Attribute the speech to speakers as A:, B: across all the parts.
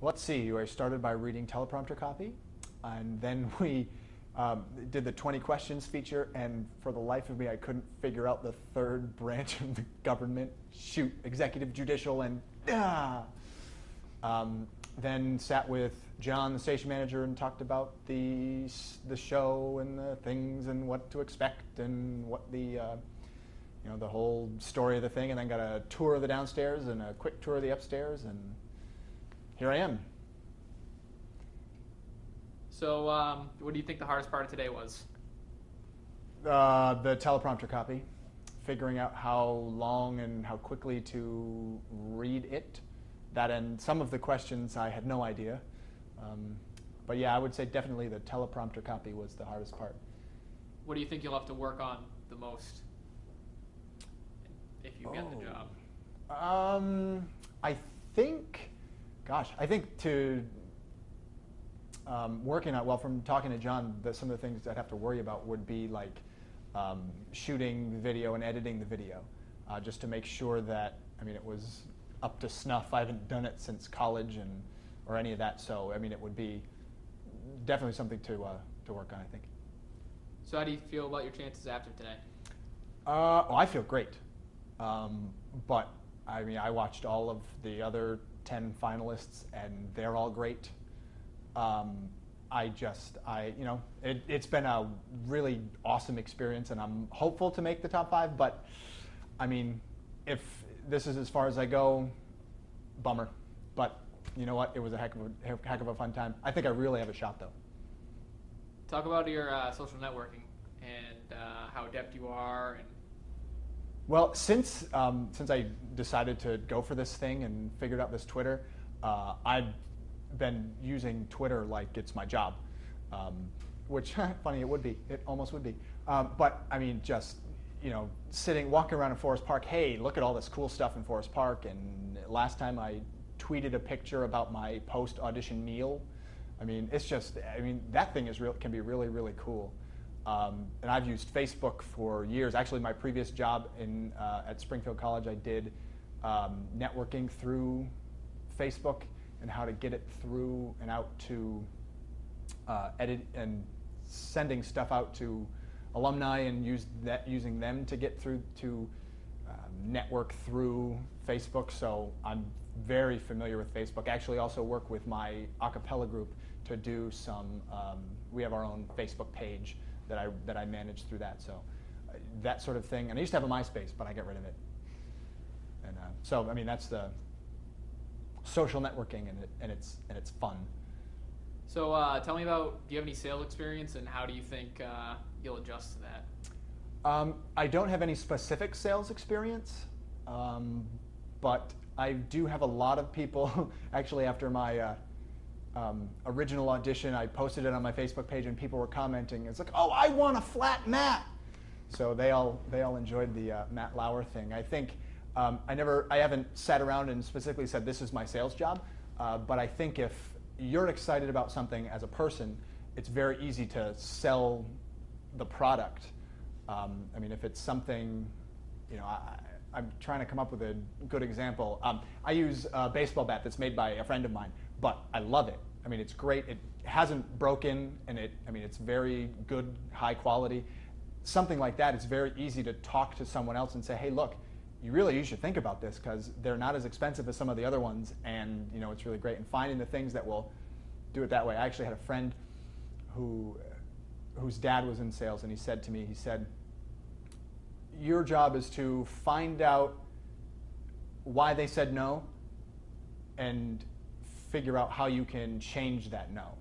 A: let's see. I started by reading teleprompter copy, and then we did the 20 questions feature, and for the life of me, I couldn't figure out the third branch of the government. Shoot, executive, judicial, and then sat with John, the station manager, and talked about the show and the things and what to expect and what the the whole story of the thing, and then got a tour of the downstairs and a quick tour of the upstairs, and here I am.
B: So what do you think the hardest part of today was?
A: The teleprompter copy, figuring out how long and how quickly to read it. That and some of the questions I had no idea. But yeah, I would say definitely the teleprompter copy was the hardest part.
B: What do you think you'll have to work on the most if you get the job?
A: I think to working on, well, from talking to John, some of the things I'd have to worry about would be like shooting the video and editing the video, just to make sure that, it was up to snuff. I haven't done it since college or any of that, so it would be definitely something to work on, I think.
B: So how do you feel about your chances after today?
A: I feel great, but I watched all of the other 10 finalists, and they're all great. It's been a really awesome experience, and I'm hopeful to make the top 5, but if this is as far as I go, bummer. But you know what? It was a heck of a fun time. I think I really have a shot, though.
B: Talk about your social networking and how adept you are.
A: Well, since I decided to go for this thing and figured out this Twitter, I've been using Twitter like it's my job, which funny it would be. It almost would be. But just walking around in Forest Park. Hey, look at all this cool stuff in Forest Park. And last time I tweeted a picture about my post audition meal. It's just that thing can be really, really cool. And I've used Facebook for years. Actually, my previous job at Springfield College, I did networking through Facebook and how to get it through and out to edit and sending stuff out to alumni and using them to get through to network through Facebook. So I'm very familiar with Facebook. I actually also work with my a cappella group to do some, we have our own Facebook page that I manage through that. So that sort of thing. And I used to have a MySpace, but I got rid of it. And so that's the social networking, and it's fun.
B: So tell me about, do you have any sales experience, and how do you think you'll adjust to that?
A: I don't have any specific sales experience, but I do have a lot of people. Actually, after my original audition, I posted it on my Facebook page, and people were commenting. It's like, oh, I want a flat Matt. So they all enjoyed the Matt Lauer thing. I think I haven't sat around and specifically said this is my sales job, but I think if you're excited about something as a person, it's very easy to sell the product. If it's something, I'm trying to come up with a good example. I use a baseball bat that's made by a friend of mine, but I love it. It's great. It hasn't broken, and it's very good, high quality. Something like that, it's very easy to talk to someone else and say, hey, look, you should think about this because they're not as expensive as some of the other ones, and it's really great. And finding the things that will do it that way. I actually had a friend whose dad was in sales, and he said to me, your job is to find out why they said no and figure out how you can change that no.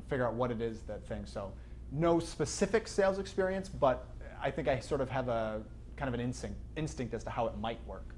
A: Figure out what it is, that thing. So no specific sales experience, but I think I sort of have a kind of an instinct as to how it might work.